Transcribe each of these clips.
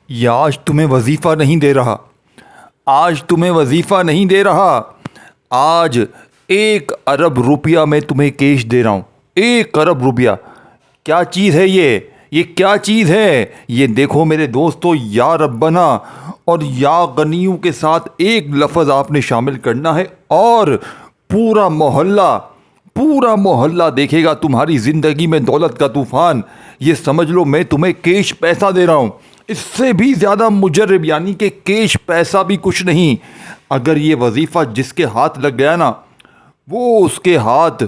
یہ آج تمہیں وظیفہ نہیں دے رہا، آج تمہیں وظیفہ نہیں دے رہا، آج 1 ارب روپیہ میں تمہیں کیش دے رہا ہوں۔ 1 ارب روپیہ کیا چیز ہے یہ کیا چیز ہے؟ یہ دیکھو میرے دوستو، یا ربنا اور یا غنیوں کے ساتھ ایک لفظ آپ نے شامل کرنا ہے اور پورا محلہ دیکھے گا تمہاری زندگی میں دولت کا طوفان۔ یہ سمجھ لو میں تمہیں کیش پیسہ دے رہا ہوں، اس سے بھی زیادہ مجرب، یعنی کہ کیش پیسہ بھی کچھ نہیں۔ اگر یہ وظیفہ جس کے ہاتھ لگ گیا نا، وہ اس کے ہاتھ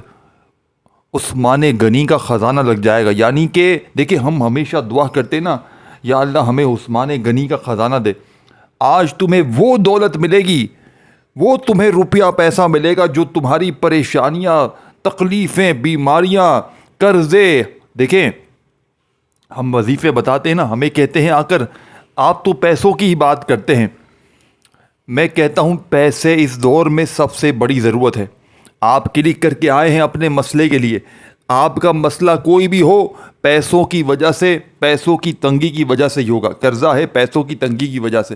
عثمان غنی کا خزانہ لگ جائے گا۔ یعنی کہ دیکھیں، ہم ہمیشہ دعا کرتے نا، یا اللہ ہمیں عثمان غنی کا خزانہ دے۔ آج تمہیں وہ دولت ملے گی، وہ تمہیں روپیہ پیسہ ملے گا جو تمہاری پریشانیاں، تکلیفیں، بیماریاں، قرضے، دیکھیں ہم وظیفے بتاتے ہیں نا، ہمیں کہتے ہیں آ کر آپ تو پیسوں کی ہی بات کرتے ہیں۔ میں کہتا ہوں پیسے اس دور میں سب سے بڑی ضرورت ہے۔ آپ کلک کر کے آئے ہیں اپنے مسئلے کے لیے، آپ کا مسئلہ کوئی بھی ہو، پیسوں کی وجہ سے، پیسوں کی تنگی کی وجہ سے ہی ہوگا۔ قرضہ ہے پیسوں کی تنگی کی وجہ سے،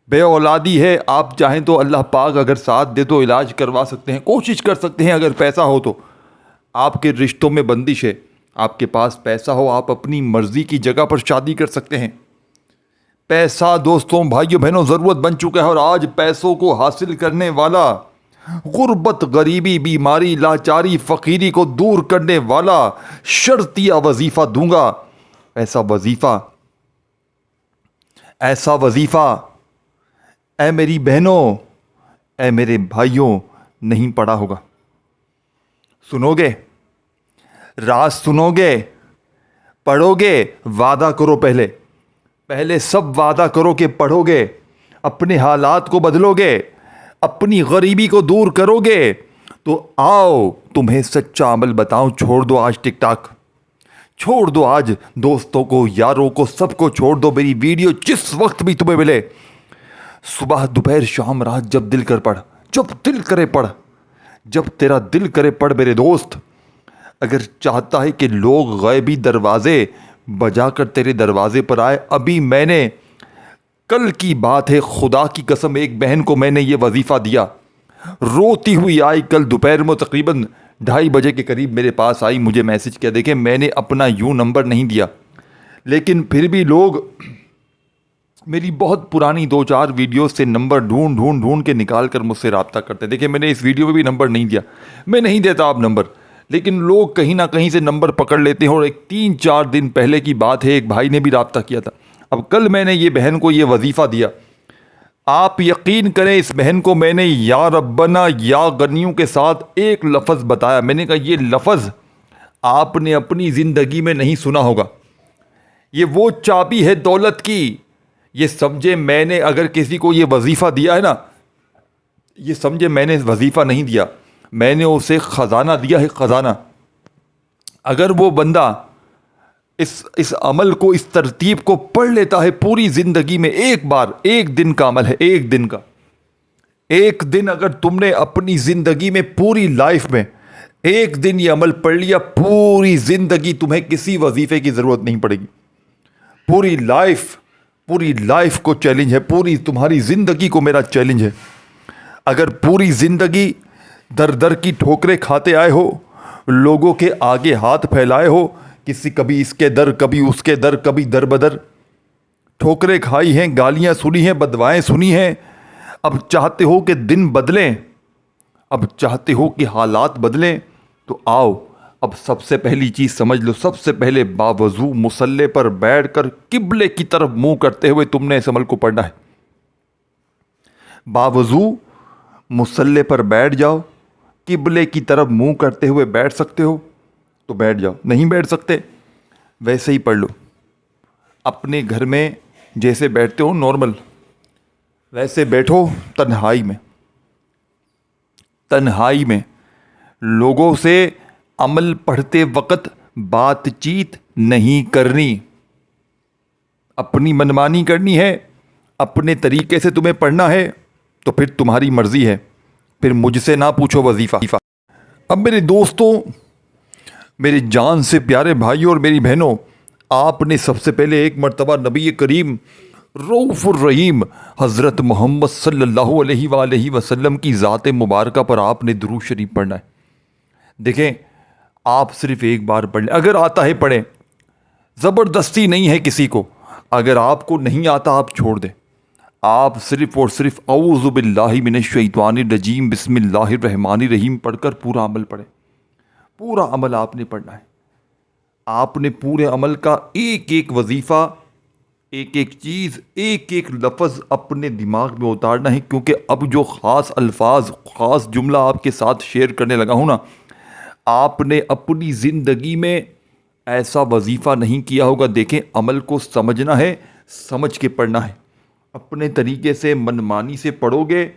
بے اولادی ہے، آپ چاہیں تو اللہ پاک اگر ساتھ دے تو علاج کروا سکتے ہیں، کوشش کر سکتے ہیں اگر پیسہ ہو تو۔ آپ کے رشتوں میں بندش ہے، آپ کے پاس پیسہ ہو آپ اپنی مرضی کی جگہ پر شادی کر سکتے ہیں۔ پیسہ دوستوں، بھائیوں بہنوں، ضرورت بن چکا ہے، اور آج پیسوں کو حاصل کرنے والا، غربت، غریبی، بیماری، لاچاری، فقیری کو دور کرنے والا شرطیہ وظیفہ دوں گا۔ ایسا وظیفہ اے میری بہنوں، اے میرے بھائیوں نہیں پڑا ہوگا۔ سنو گے؟ راز سنو گے؟ پڑھو گے؟ وعدہ کرو، پہلے سب وعدہ کرو کہ پڑھو گے، اپنے حالات کو بدلو گے، اپنی غریبی کو دور کرو گے تو آؤ تمہیں سچا عمل بتاؤں۔ چھوڑ دو آج ٹک ٹاک، چھوڑ دو آج دوستوں کو، یاروں کو، سب کو چھوڑ دو۔ میری ویڈیو جس وقت بھی تمہیں ملے، صبح، دوپہر، شام، رات، جب دل کر پڑھ، جب دل کرے پڑھ، جب تیرا دل کرے پڑھ میرے دوست۔ اگر چاہتا ہے کہ لوگ غیبی دروازے بجا کر تیرے دروازے پر آئے، ابھی میں نے، کل کی بات ہے، خدا کی قسم، ایک بہن کو میں نے یہ وظیفہ دیا، روتی ہوئی آئی کل دوپہر میں، تقریباً 2:30 کے قریب میرے پاس آئی، مجھے میسج کیا۔ دیکھیں میں نے اپنا نمبر نہیں دیا، لیکن پھر بھی لوگ میری بہت پرانی 2-4 ویڈیوز سے نمبر ڈھونڈ کے نکال کر مجھ سے رابطہ کرتے ہیں۔ دیکھیں میں نے اس ویڈیو میں بھی نمبر نہیں دیا، میں نہیں دیتا آپ نمبر، لیکن لوگ کہیں نہ کہیں سے نمبر پکڑ لیتے ہیں۔ اور 3-4 دن پہلے کی بات ہے، ایک بھائی نے بھی رابطہ کیا تھا۔ اب کل میں نے یہ بہن کو یہ وظیفہ دیا، آپ یقین کریں اس بہن کو میں نے یا ربنا یا غنیوں کے ساتھ ایک لفظ بتایا۔ میں نے کہا یہ لفظ آپ نے اپنی زندگی میں نہیں سنا ہوگا، یہ وہ چابی ہے دولت کی۔ یہ سمجھے میں نے اگر کسی کو یہ وظیفہ دیا ہے نا، یہ سمجھے میں نے وظیفہ نہیں دیا، میں نے اسے خزانہ دیا ہے، خزانہ۔ اگر وہ بندہ اس عمل کو، اس ترتیب کو پڑھ لیتا ہے پوری زندگی میں، ایک بار، ایک دن کا عمل ہے، ایک دن کا، ایک دن اگر تم نے اپنی زندگی میں، پوری لائف میں ایک دن یہ عمل پڑھ لیا، پوری زندگی تمہیں کسی وظیفے کی ضرورت نہیں پڑے گی۔ پوری لائف کو چیلنج ہے، پوری تمہاری زندگی کو میرا چیلنج ہے۔ اگر پوری زندگی در در کی ٹھوکریں کھاتے آئے ہو، لوگوں کے آگے ہاتھ پھیلائے ہو، کبھی اس کے در، کبھی اس کے در، کبھی در بدر ٹھوکریں کھائی ہیں، گالیاں سنی ہیں، بدوائیں سنی ہیں، اب چاہتے ہو کہ دن بدلیں، اب چاہتے ہو کہ حالات بدلیں، تو آؤ اب سب سے پہلی چیز سمجھ لو، سب سے پہلے باوضو مصلی پر بیٹھ کر قبلے کی طرف منہ کرتے ہوئے تم نے اس عمل کو پڑھنا ہے۔ باوضو مصلی پر بیٹھ جاؤ، قبلے کی طرف منہ کرتے ہوئے بیٹھ سکتے ہو تو بیٹھ جاؤ، نہیں بیٹھ سکتے ویسے ہی پڑھ لو، اپنے گھر میں جیسے بیٹھتے ہو نارمل ویسے بیٹھو، تنہائی میں لوگوں سے عمل پڑھتے وقت بات چیت نہیں کرنی، اپنی منمانی کرنی ہے، اپنے طریقے سے تمہیں پڑھنا ہے تو پھر تمہاری مرضی ہے، پھر مجھ سے نہ پوچھو وظیفہ۔ اب میرے دوستوں، میرے جان سے پیارے بھائیوں اور میری بہنوں، آپ نے سب سے پہلے ایک مرتبہ نبی کریم رؤوف الرحیم حضرت محمد صلی اللہ علیہ وآلہ وسلم کی ذات مبارکہ پر آپ نے درود شریف پڑھنا ہے۔ دیکھیں، آپ صرف ایک بار پڑھ لیں، اگر آتا ہے پڑھیں، زبردستی نہیں ہے کسی کو۔ اگر آپ کو نہیں آتا آپ چھوڑ دیں، آپ صرف اور صرف اعوذ باللہ من الشیطان الرجیم بسم اللہ الرحمن الرحیم پڑھ کر پورا عمل پڑھیں۔ پورا عمل آپ نے پڑھنا ہے۔ آپ نے پورے عمل کا ایک ایک وظیفہ، ایک ایک چیز، ایک ایک لفظ اپنے دماغ میں اتارنا ہے، کیونکہ اب جو خاص الفاظ، خاص جملہ آپ کے ساتھ شیئر کرنے لگا ہوں نا، آپ نے اپنی زندگی میں ایسا وظیفہ نہیں کیا ہوگا۔ دیکھیں، عمل کو سمجھنا ہے، سمجھ کے پڑھنا ہے۔ اپنے طریقے سے منمانی سے پڑھو گے،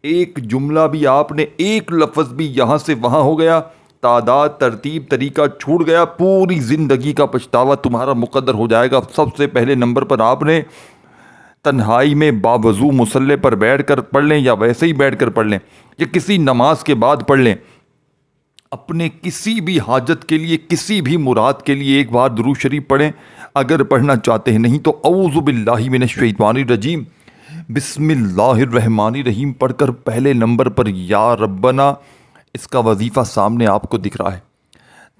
ایک جملہ بھی آپ نے، ایک لفظ بھی یہاں سے وہاں ہو گیا، تعداد، ترتیب، طریقہ چھوٹ گیا، پوری زندگی کا پچھتاوا تمہارا مقدر ہو جائے گا۔ سب سے پہلے نمبر پر آپ نے تنہائی میں باوضو مصلی پر بیٹھ کر پڑھ لیں، یا ویسے ہی بیٹھ کر پڑھ لیں، یا کسی نماز کے بعد پڑھ لیں، اپنے کسی بھی حاجت کے لیے، کسی بھی مراد کے لیے ایک بار درود شریف پڑھیں اگر پڑھنا چاہتے ہیں۔ نہیں تو اعوذ باللہ من الشیطان الرجیم بسم اللہ الرحمن الرحیم پڑھ کر پہلے نمبر پر یا ربنا، اس کا وظیفہ سامنے آپ کو دکھ رہا ہے۔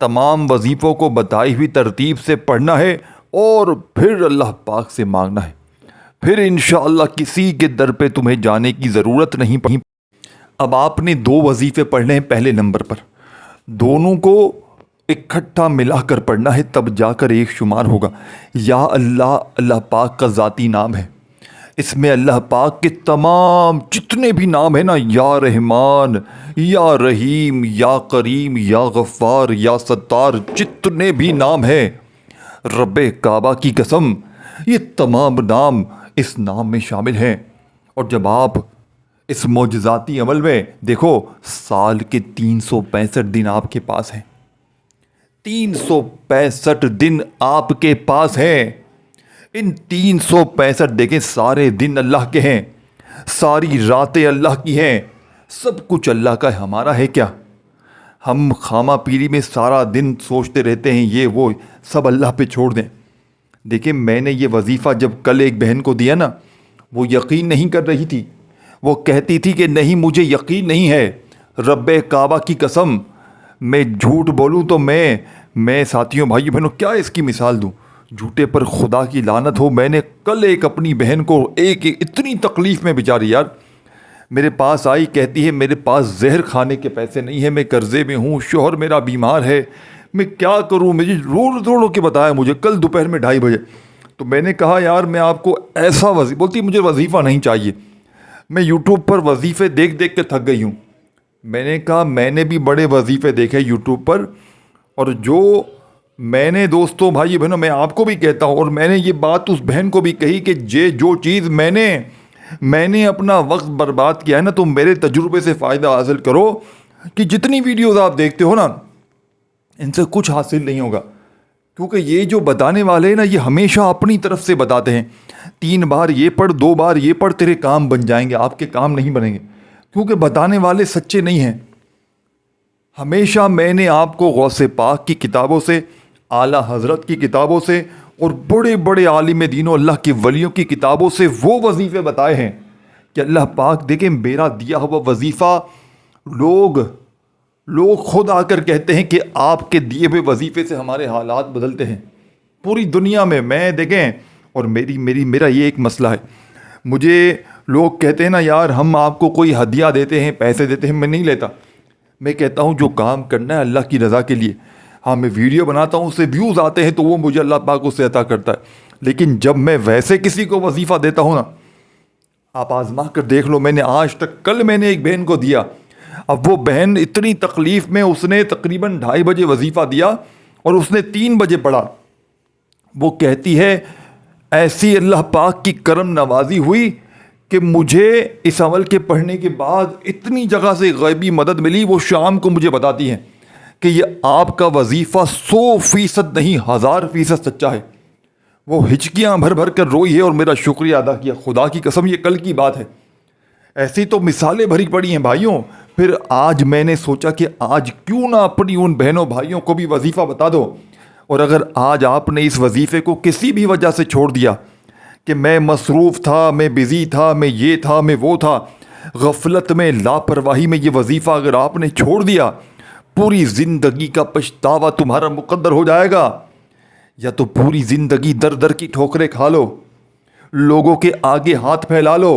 تمام وظیفوں کو بتائی ہوئی ترتیب سے پڑھنا ہے اور پھر اللہ پاک سے مانگنا ہے۔ پھر انشاءاللہ کسی کے در پہ تمہیں جانے کی ضرورت نہیں پڑی۔ اب آپ نے 2 وظیفے پڑھنے ہیں پہلے نمبر پر، دونوں کو اکٹھا ملا کر پڑھنا ہے، تب جا کر ایک شمار ہوگا۔ یا اللہ، اللہ پاک کا ذاتی نام ہے، اس میں اللہ پاک کے تمام جتنے بھی نام ہیں نا، یا رحمان، یا رحیم، یا کریم، یا غفار، یا ستار، جتنے بھی نام ہیں، رب کعبہ کی قسم یہ تمام نام اس نام میں شامل ہیں۔ اور جب آپ اس معجزاتی عمل میں دیکھو، سال کے 365 دن آپ کے پاس ہیں، 365 دن آپ کے پاس ہیں۔ ان 365 دیکھیں، سارے دن اللہ کے ہیں، ساری راتیں اللہ کی ہیں، سب کچھ اللہ کا ہے۔ ہمارا ہے کیا؟ ہم خامہ پیری میں سارا دن سوچتے رہتے ہیں یہ وہ، سب اللہ پہ چھوڑ دیں۔ دیکھیں، میں نے یہ وظیفہ جب کل ایک بہن کو دیا نا، وہ یقین نہیں کر رہی تھی، وہ کہتی تھی کہ نہیں مجھے یقین نہیں ہے، رب کعبہ کی قسم میں جھوٹ بولوں تو میں ساتھیوں، بھائیوں بہنوں، کیا اس کی مثال دوں؟ جھوٹے پر خدا کی لعنت ہو۔ میں نے کل ایک اپنی بہن کو ایک اتنی تکلیف میں بیچاری یار میرے پاس آئی، کہتی ہے میرے پاس زہر کھانے کے پیسے نہیں ہیں، میں قرضے میں ہوں، شوہر میرا بیمار ہے، میں کیا کروں؟ مجھے رو کے بتایا مجھے کل دوپہر میں 2:30 بجے۔ تو میں نے کہا یار میں آپ کو ایسا بولتی مجھے وظیفہ نہیں چاہیے، میں یوٹیوب پر وظیفے دیکھ کے تھک گئی ہوں۔ میں نے کہا میں نے بھی بڑے وظیفے دیکھے یوٹیوب پر، اور جو میں نے دوستوں، بھائی بہنوں، میں آپ کو بھی کہتا ہوں، اور میں نے یہ بات اس بہن کو بھی کہی کہ جو چیز میں نے اپنا وقت برباد کیا ہے نا، تو میرے تجربے سے فائدہ حاصل کرو کہ جتنی ویڈیوز آپ دیکھتے ہو نا، ان سے کچھ حاصل نہیں ہوگا، کیونکہ یہ جو بتانے والے ہیں نا، یہ ہمیشہ اپنی طرف سے بتاتے ہیں۔ 3 بار یہ پڑھ، 2 بار یہ پڑھ، تیرے کام بن جائیں گے، آپ کے کام نہیں بنیں گے، کیونکہ بتانے والے سچے نہیں ہیں۔ ہمیشہ میں نے آپ کو غوث پاک کی کتابوں سے، اعلیٰ حضرت کی کتابوں سے، اور بڑے بڑے عالم دین و اللہ کے ولیوں کی کتابوں سے وہ وظیفے بتائے ہیں کہ اللہ پاک دیکھیں میرا دیا ہوا وظیفہ لوگ خود آ کر کہتے ہیں کہ آپ کے دیے ہوئے وظیفے سے ہمارے حالات بدلتے ہیں پوری دنیا میں۔ میں دیکھیں، اور میرا یہ ایک مسئلہ ہے، مجھے لوگ کہتے ہیں نا یار ہم آپ کو کوئی ہدیہ دیتے ہیں، پیسے دیتے ہیں، میں نہیں لیتا۔ میں کہتا ہوں جو کام کرنا ہے اللہ کی رضا کے لیے، ہاں میں ویڈیو بناتا ہوں، اس سے ویوز آتے ہیں تو وہ مجھے اللہ پاک اس سے عطا کرتا ہے، لیکن جب میں ویسے کسی کو وظیفہ دیتا ہوں نا، آپ آزما کر دیکھ لو، میں نے آج تک، کل میں نے ایک بہن کو دیا، اب وہ بہن اتنی تکلیف میں، اس نے تقریباً 2:30 بجے وظیفہ دیا اور اس نے 3 بجے پڑھا۔ وہ کہتی ہے ایسی اللہ پاک کی کرم نوازی ہوئی کہ مجھے اس عمل کے پڑھنے کے بعد اتنی جگہ سے غیبی مدد ملی۔ وہ شام کو مجھے بتاتی ہیں کہ یہ آپ کا وظیفہ 100% نہیں 1000% سچا ہے۔ وہ ہچکیاں بھر بھر کر روئی ہے اور میرا شکریہ ادا کیا۔ خدا کی قسم یہ کل کی بات ہے، ایسی تو مثالیں بھری پڑی ہیں بھائیوں۔ پھر آج میں نے سوچا کہ آج کیوں نہ اپنی ان بہنوں بھائیوں کو بھی وظیفہ بتا دو، اور اگر آج آپ نے اس وظیفے کو کسی بھی وجہ سے چھوڑ دیا کہ میں مصروف تھا، میں بزی تھا، میں یہ تھا، میں وہ تھا، غفلت میں، لاپرواہی میں یہ وظیفہ اگر آپ نے چھوڑ دیا، پوری زندگی کا پچھتاوا تمہارا مقدر ہو جائے گا. یا تو پوری زندگی در در کی ٹھوکریں کھا لو، لوگوں کے آگے ہاتھ پھیلا لو.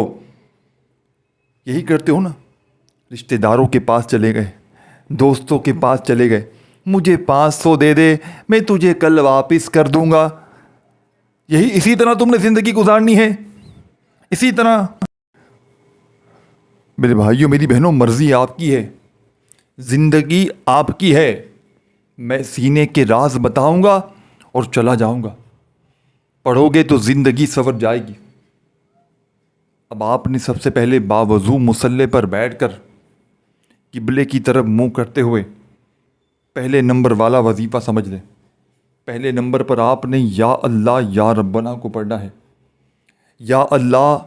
یہی کرتے ہو نا. رشتہ داروں کے پاس چلے گئے، دوستوں کے پاس چلے گئے، مجھے 500 دے دے، میں تجھے کل واپس کر دوں گا. اسی طرح تم نے زندگی گزارنی ہے. اسی طرح میرے بھائیوں، میری بہنوں، مرضی آپ کی ہے، زندگی آپ کی ہے. میں سینے کے راز بتاؤں گا اور چلا جاؤں گا. پڑھو گے تو زندگی سنور جائے گی. اب آپ نے سب سے پہلے باوضو مصلے پر بیٹھ کر قبلے کی طرف منہ کرتے ہوئے پہلے نمبر والا وظیفہ سمجھ لیں. پہلے نمبر پر آپ نے یا اللہ یا ربنا کو پڑھنا ہے. یا اللہ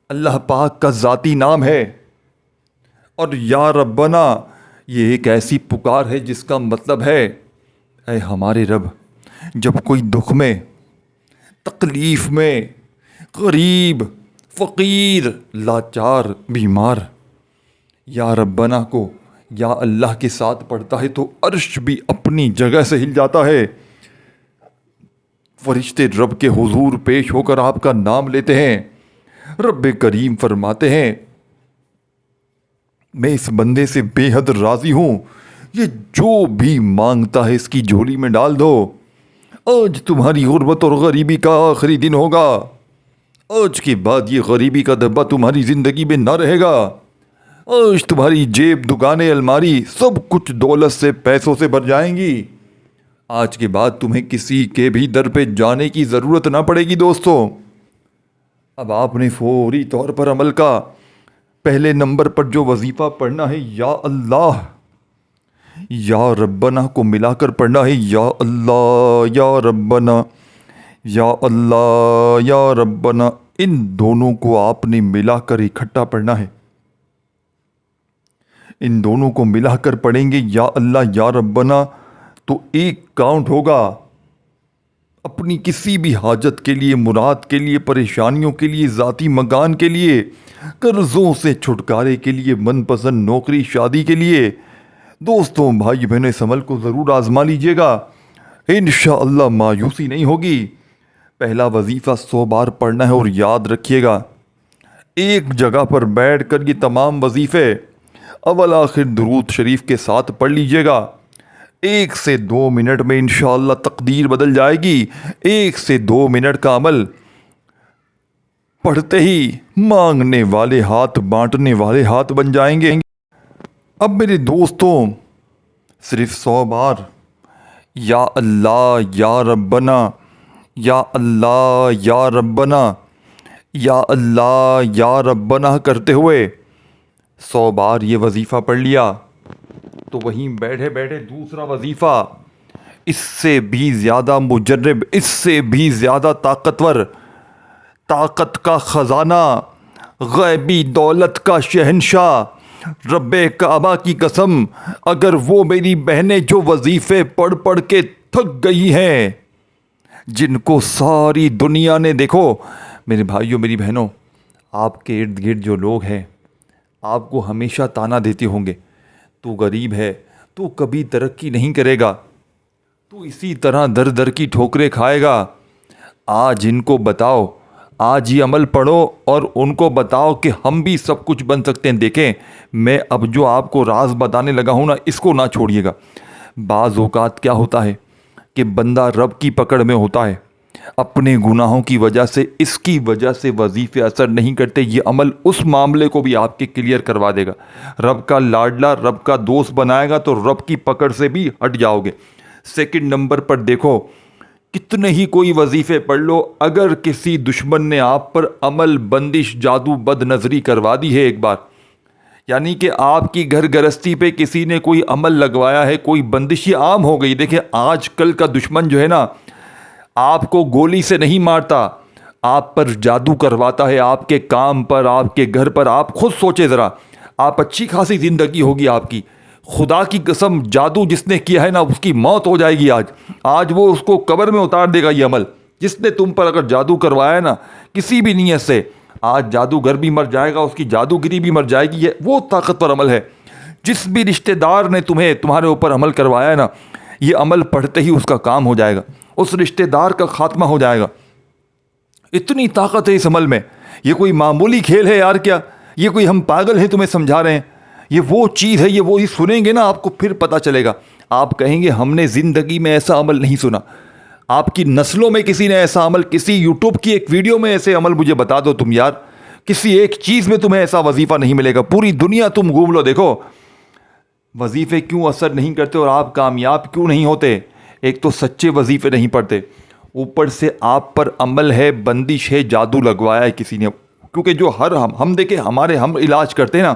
اللہ پاک کا ذاتی نام ہے، اور یا ربنا یہ ایک ایسی پکار ہے جس کا مطلب ہے اے ہمارے رب، جب کوئی دکھ میں، تکلیف میں، غریب، فقیر، لاچار، بیمار یا ربنا کو یا اللہ کے ساتھ پڑھتا ہے تو عرش بھی اپنی جگہ سے ہل جاتا ہے. فرشتے رب کے حضور پیش ہو کر آپ کا نام لیتے ہیں. رب کریم فرماتے ہیں میں اس بندے سے بے حد راضی ہوں، یہ جو بھی مانگتا ہے اس کی جھولی میں ڈال دو. آج تمہاری غربت اور غریبی کا آخری دن ہوگا. آج کے بعد یہ غریبی کا دھبا تمہاری زندگی میں نہ رہے گا. آج تمہاری جیب، دکانیں، الماری سب کچھ دولت سے، پیسوں سے بھر جائیں گی. آج کے بعد تمہیں کسی کے بھی در پہ جانے کی ضرورت نہ پڑے گی. دوستو، اب آپ نے فوری طور پر عمل کا پہلے نمبر پر جو وظیفہ پڑھنا ہے، یا اللہ یا ربنا کو ملا کر پڑھنا ہے. یا اللہ یا ربنا، یا اللہ یا ربنا، ان دونوں کو آپ نے ملا کر اکٹھا پڑھنا ہے. ان دونوں کو ملا کر پڑھیں گے یا اللہ یا ربنا تو ایک کاؤنٹ ہوگا. اپنی کسی بھی حاجت کے لیے، مراد کے لیے، پریشانیوں کے لیے، ذاتی مکان کے لیے، قرضوں سے چھٹکارے کے لیے، من پسند نوکری، شادی کے لیے. دوستوں، بھائی بہنیں، اس عمل کو ضرور آزما لیجیے گا، انشاءاللہ مایوسی نہیں ہوگی. پہلا وظیفہ 100 بار پڑھنا ہے، اور یاد رکھیے گا ایک جگہ پر بیٹھ کر یہ تمام وظیفے اول آخر درود شریف کے ساتھ پڑھ لیجیے گا. 1 سے 2 منٹ میں انشاءاللہ تقدیر بدل جائے گی. 1 سے 2 منٹ کا عمل پڑھتے ہی مانگنے والے ہاتھ، بانٹنے والے ہاتھ بن جائیں گے. اب میرے دوستوں، صرف 100 بار یا اللہ یا ربنا، یا اللہ یا ربنا، یا اللہ یا ربنا کرتے ہوئے 100 بار یہ وظیفہ پڑھ لیا تو وہیں بیٹھے بیٹھے دوسرا وظیفہ اس سے بھی زیادہ مجرب، اس سے بھی زیادہ طاقتور، طاقت کا خزانہ، غیبی دولت کا شہنشاہ، رب کعبہ کی قسم، اگر وہ میری بہنیں جو وظیفے پڑھ پڑھ کے تھک گئی ہیں، جن کو ساری دنیا نے، دیکھو میرے بھائیوں، میری بہنوں، آپ کے ارد گرد جو لوگ ہیں آپ کو ہمیشہ تانا دیتے ہوں گے، تو غریب ہے، تو کبھی ترقی نہیں کرے گا، تو اسی طرح در در کی ٹھوکریں کھائے گا. آج ان کو بتاؤ، آج یہ عمل پڑھو اور ان کو بتاؤ کہ ہم بھی سب کچھ بن سکتے ہیں. دیکھیں، میں اب جو آپ کو راز بتانے لگا ہوں نا، اس کو نہ چھوڑیے گا. بعض اوقات کیا ہوتا ہے کہ بندہ رب کی پکڑ میں ہوتا ہے، اپنے گناہوں کی وجہ سے، اس کی وجہ سے وظیفے اثر نہیں کرتے. یہ عمل اس معاملے کو بھی آپ کے کلیئر کروا دے گا. رب کا لاڈلا، رب کا دوست بنائے گا تو رب کی پکڑ سے بھی ہٹ جاؤ گے. سیکنڈ نمبر پر دیکھو، کتنے ہی کوئی وظیفے پڑھ لو، اگر کسی دشمن نے آپ پر عمل، بندش، جادو، بد نظری کروا دی ہے ایک بار، یعنی کہ آپ کی گھر گرستی پہ کسی نے کوئی عمل لگوایا ہے، کوئی بندش، یہ عام ہو گئی. دیکھیں، آج کل کا دشمن جو ہے نا، آپ کو گولی سے نہیں مارتا، آپ پر جادو کرواتا ہے، آپ کے کام پر، آپ کے گھر پر. آپ خود سوچے ذرا، آپ اچھی خاصی زندگی ہوگی آپ کی، خدا کی قسم جادو جس نے کیا ہے نا اس کی موت ہو جائے گی آج وہ اس کو قبر میں اتار دے گا. یہ عمل جس نے تم پر اگر جادو کروایا ہے نا کسی بھی نیت سے, آج جادوگر بھی مر جائے گا, اس کی جادوگری بھی مر جائے گی. یہ وہ طاقتور عمل ہے. جس بھی رشتہ دار نے تمہارے اوپر عمل کروایا ہے نا, یہ عمل پڑھتے ہی اس کا کام ہو جائے گا, اس رشتہ دار کا خاتمہ ہو جائے گا. اتنی طاقت ہے اس عمل میں. یہ کوئی معمولی کھیل ہے یار کیا؟ یہ کوئی ہم پاگل ہیں تمہیں سمجھا رہے ہیں؟ یہ وہ چیز ہے, یہ وہی سنیں گے نا آپ کو پھر پتہ چلے گا. آپ کہیں گے ہم نے زندگی میں ایسا عمل نہیں سنا. آپ کی نسلوں میں کسی نے ایسا عمل, کسی یوٹیوب کی ایک ویڈیو میں ایسے عمل مجھے بتا دو تم یار. کسی ایک چیز میں تمہیں ایسا وظیفہ نہیں ملے گا. پوری دنیا تم گھوم لو, دیکھو وظیفے کیوں اثر نہیں کرتے اور آپ کامیاب کیوں نہیں ہوتے. ایک تو سچے وظیفے نہیں پڑھتے, اوپر سے آپ پر عمل ہے, بندش ہے, جادو لگوایا ہے کسی نے. کیونکہ جو ہم دیکھیں ہم علاج کرتے ہیں نا,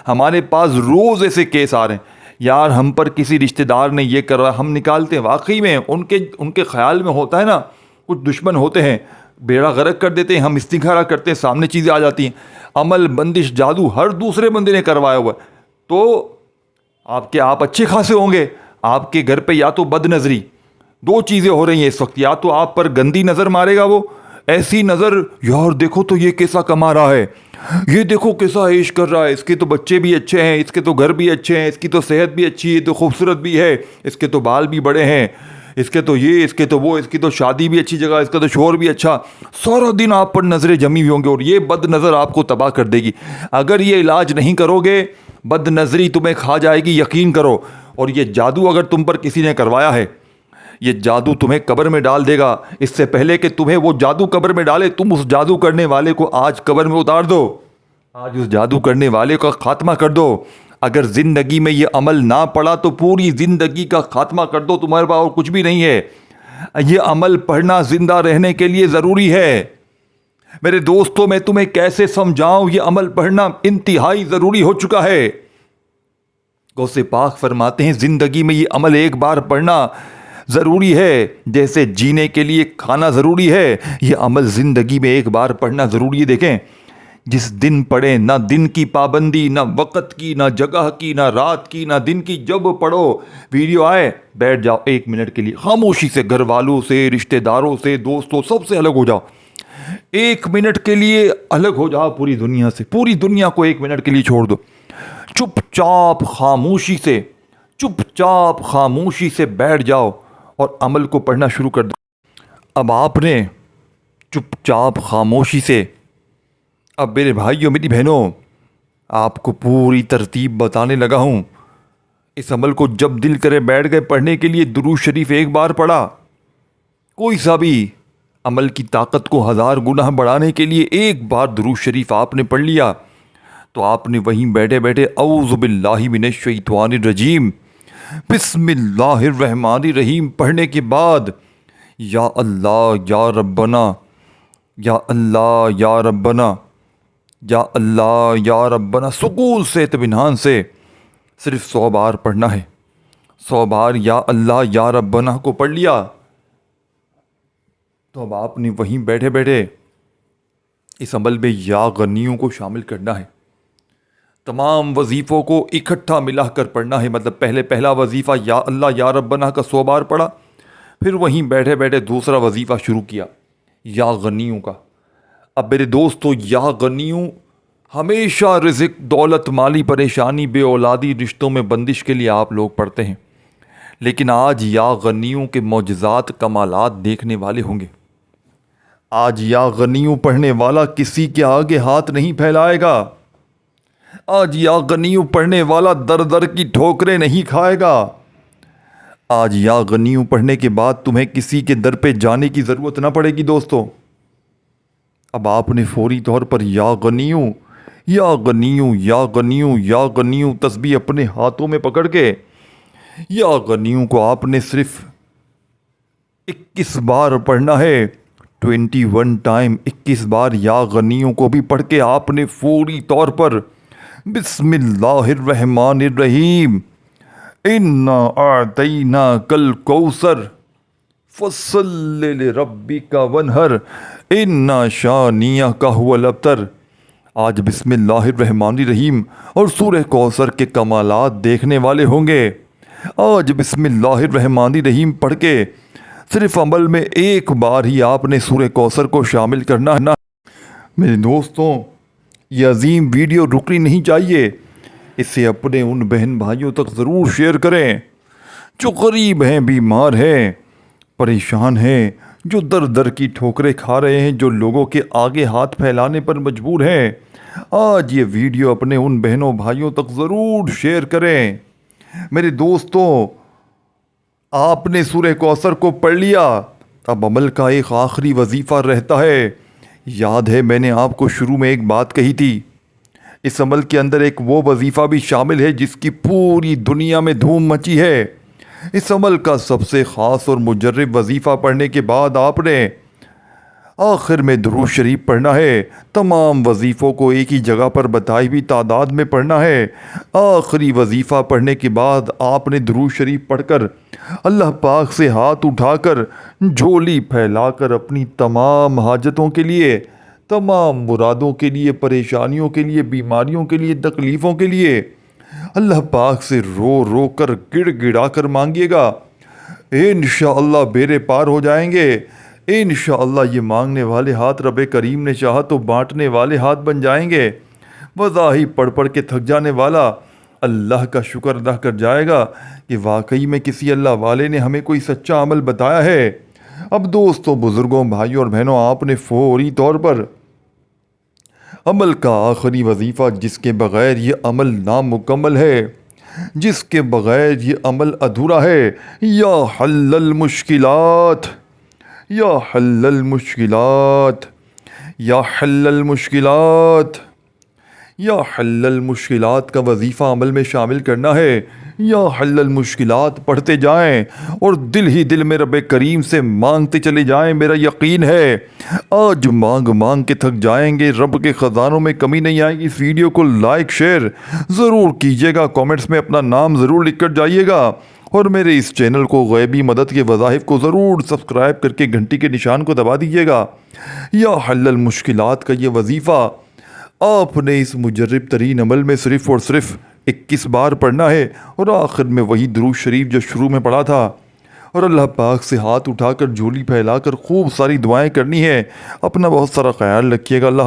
ہمارے پاس روز ایسے کیس آ رہے ہیں یار, ہم پر کسی رشتہ دار نے یہ کر رہا, ہم نکالتے ہیں. واقعی میں ان کے خیال میں ہوتا ہے نا کچھ دشمن ہوتے ہیں, بیڑا غرق کر دیتے ہیں. ہم استخارہ کرتے ہیں, سامنے چیزیں آ جاتی ہیں. عمل, بندش, جادو ہر دوسرے بندے نے کروایا ہوا ہے. تو آپ اچھے خاصے ہوں گے. آپ کے گھر پہ یا تو بد نظری, دو چیزیں ہو رہی ہیں اس وقت. یا تو آپ پر گندی نظر مارے گا وہ, ایسی نظر یار دیکھو تو یہ کیسا کما رہا ہے, یہ دیکھو کیسا عیش کر رہا ہے, اس کے تو بچے بھی اچھے ہیں, اس کے تو گھر بھی اچھے ہیں, اس کی تو صحت بھی اچھی ہے, تو خوبصورت بھی ہے, اس کے تو بال بھی بڑے ہیں, اس کے تو یہ, اس کے تو وہ, اس کی تو شادی بھی اچھی جگہ, اس کا تو شوہر بھی اچھا. سارا دن آپ پر نظریں جمی ہوئی ہوں گے اور یہ بد نظر آپ کو تباہ کر دے گی. اگر یہ علاج نہیں کرو گے بد نظری تمہیں کھا جائے گی, یقین کرو. اور یہ جادو اگر تم پر کسی نے کروایا ہے, یہ جادو تمہیں قبر میں ڈال دے گا. اس سے پہلے کہ تمہیں وہ جادو قبر میں ڈالے, تم اس جادو کرنے والے کو آج قبر میں اتار دو, آج اس جادو کرنے والے کا خاتمہ کر دو. اگر زندگی میں یہ عمل نہ پڑا تو پوری زندگی کا خاتمہ کر دو, تمہارے پاس اور کچھ بھی نہیں ہے. یہ عمل پڑھنا زندہ رہنے کے لیے ضروری ہے. میرے دوستوں میں تمہیں کیسے سمجھاؤں, یہ عمل پڑھنا انتہائی ضروری ہو چکا ہے. غوث پاک فرماتے ہیں زندگی میں یہ عمل ایک بار پڑھنا ضروری ہے, جیسے جینے کے لیے کھانا ضروری ہے, یہ عمل زندگی میں ایک بار پڑھنا ضروری ہے. دیکھیں جس دن پڑھیں, نہ دن کی پابندی, نہ وقت کی, نہ جگہ کی, نہ رات کی, نہ دن کی, جب پڑھو ویڈیو آئے بیٹھ جاؤ 1 منٹ کے لیے, خاموشی سے گھر والوں سے, رشتہ داروں سے, دوستوں سب سے الگ ہو جاؤ. 1 منٹ کے لیے الگ ہو جاؤ پوری دنیا سے, پوری دنیا کو 1 منٹ کے لیے چھوڑ دو. چپ چاپ خاموشی سے بیٹھ جاؤ اور عمل کو پڑھنا شروع کر دو. اب آپ نے چپ چاپ خاموشی سے, اب میرے بھائیوں میری بہنوں آپ کو پوری ترتیب بتانے لگا ہوں. اس عمل کو جب دل کرے بیٹھ گئے پڑھنے کے لیے, درود شریف ایک بار پڑھا, کوئی سا بھی عمل کی طاقت کو 1000 گنا بڑھانے کے لیے ایک بار درود شریف آپ نے پڑھ لیا, تو آپ نے وہیں بیٹھے بیٹھے اعوذ باللہ من الشیطان الرجیم بسم اللہ الرحمن الرحیم پڑھنے کے بعد یا اللہ یا ربنا, یا اللہ یا ربنا, یا اللہ یا ربنا, سکون سے اطمینان سے صرف 100 بار پڑھنا ہے. 100 بار یا اللہ یا ربنا کو پڑھ لیا تو اب آپ نے وہیں بیٹھے بیٹھے اس عمل میں یا غنیوں کو شامل کرنا ہے. تمام وظیفوں کو اکٹھا ملا کر پڑھنا ہے. مطلب پہلا وظیفہ یا اللہ یا ربنا کا 100 بار پڑھا, پھر وہیں بیٹھے بیٹھے دوسرا وظیفہ شروع کیا یا غنیوں کا. اب میرے دوستو یا غنیوں ہمیشہ رزق, دولت, مالی پریشانی, بے اولادی, رشتوں میں بندش کے لیے آپ لوگ پڑھتے ہیں, لیکن آج یا غنیوں کے معجزات کمالات دیکھنے والے ہوں گے. آج یا غنیوں پڑھنے والا کسی کے آگے ہاتھ نہیں پھیلائے گا. آج یا غنیوں پڑھنے والا در در کی ٹھوکریں نہیں کھائے گا. آج یا غنیوں پڑھنے کے بعد تمہیں کسی کے در پہ جانے کی ضرورت نہ پڑے گی دوستو. اب آپ نے فوری طور پر یا غنیوں یا غنیوں یا غنیوں یا غنیوں تسبیح اپنے ہاتھوں میں پکڑ کے یا غنیوں کو آپ نے صرف 21 بار پڑھنا ہے. 21 ٹائم 21 بار یا غنیوں کو بھی پڑھ کے آپ نے فوری طور پر بسم اللہ الرحمن الرحیم انا اعطیناک الکوثر فصل لربک وانحر ان شانئک ھو الابتر. آج بسم اللہ الرحمن الرحیم اور سورہ کوثر کے کمالات دیکھنے والے ہوں گے۔ آج بسم اللہ الرحمن الرحیم پڑھ کے صرف عمل میں ایک بار ہی آپ نے سورہ کوثر کو شامل کرنا ہے۔ میرے دوستوں، یہ عظیم ویڈیو رکنی نہیں چاہیے، اسے اپنے ان بہن بھائیوں تک ضرور شیئر کریں جو غریب ہیں، بیمار ہیں، پریشان ہیں، جو در در کی ٹھوکریں کھا رہے ہیں، جو لوگوں کے آگے ہاتھ پھیلانے پر مجبور ہیں۔ آج یہ ویڈیو اپنے ان بہنوں بھائیوں تک ضرور شیئر کریں۔ میرے دوستوں، آپ نے سورہ کوثر کو پڑھ لیا، اب عمل کا ایک آخری وظیفہ رہتا ہے۔ یاد ہے میں نے آپ کو شروع میں ایک بات کہی تھی، اس عمل کے اندر ایک وہ وظیفہ بھی شامل ہے جس کی پوری دنیا میں دھوم مچی ہے۔ اس عمل کا سب سے خاص اور مجرب وظیفہ پڑھنے کے بعد آپ نے آخر میں درود شریف پڑھنا ہے۔ تمام وظیفوں کو ایک ہی جگہ پر بتائی ہوئی تعداد میں پڑھنا ہے۔ آخری وظیفہ پڑھنے کے بعد آپ نے درود شریف پڑھ کر اللہ پاک سے ہاتھ اٹھا کر جھولی پھیلا کر اپنی تمام حاجتوں کے لیے، تمام مرادوں کے لیے، پریشانیوں کے لیے، بیماریوں کے لیے، تکلیفوں کے لیے اللہ پاک سے رو رو کر گڑ گڑا کر مانگیے گا۔ انشاءاللہ بیڑے پار ہو جائیں گے۔ انشاءاللہ یہ مانگنے والے ہاتھ رب کریم نے چاہا تو بانٹنے والے ہاتھ بن جائیں گے۔ وضاحی پڑھ پڑھ کے تھک جانے والا اللہ کا شکر ادا کر جائے گا کہ واقعی میں کسی اللہ والے نے ہمیں کوئی سچا عمل بتایا ہے۔ اب دوستوں، بزرگوں، بھائیوں اور بہنوں، آپ نے فوری طور پر عمل کا آخری وظیفہ، جس کے بغیر یہ عمل نامکمل ہے، جس کے بغیر یہ عمل ادھورا ہے، یا حل المشکلات، یا حل المشکلات، یا حل المشکلات، یا حل المشکلات کا وظیفہ عمل میں شامل کرنا ہے۔ یا حل المشکلات پڑھتے جائیں اور دل ہی دل میں رب کریم سے مانگتے چلے جائیں۔ میرا یقین ہے آج مانگ مانگ کے تھک جائیں گے، رب کے خزانوں میں کمی نہیں آئے گی۔ اس ویڈیو کو لائک شیئر ضرور کیجیے گا، کامنٹس میں اپنا نام ضرور لکھ کر جائیے گا، اور میرے اس چینل کو غیبی مدد کے وظائف کو ضرور سبسکرائب کر کے گھنٹی کے نشان کو دبا دیجیے گا۔ یا حل المشکلات کا یہ وظیفہ آپ نے اس مجرب ترین عمل میں صرف اور صرف 21 بار پڑھنا ہے، اور آخر میں وہی درود شریف جو شروع میں پڑھا تھا، اور اللہ پاک سے ہاتھ اٹھا کر جھولی پھیلا کر خوب ساری دعائیں کرنی ہے۔ اپنا بہت سارا خیال رکھیے گا۔ اللہ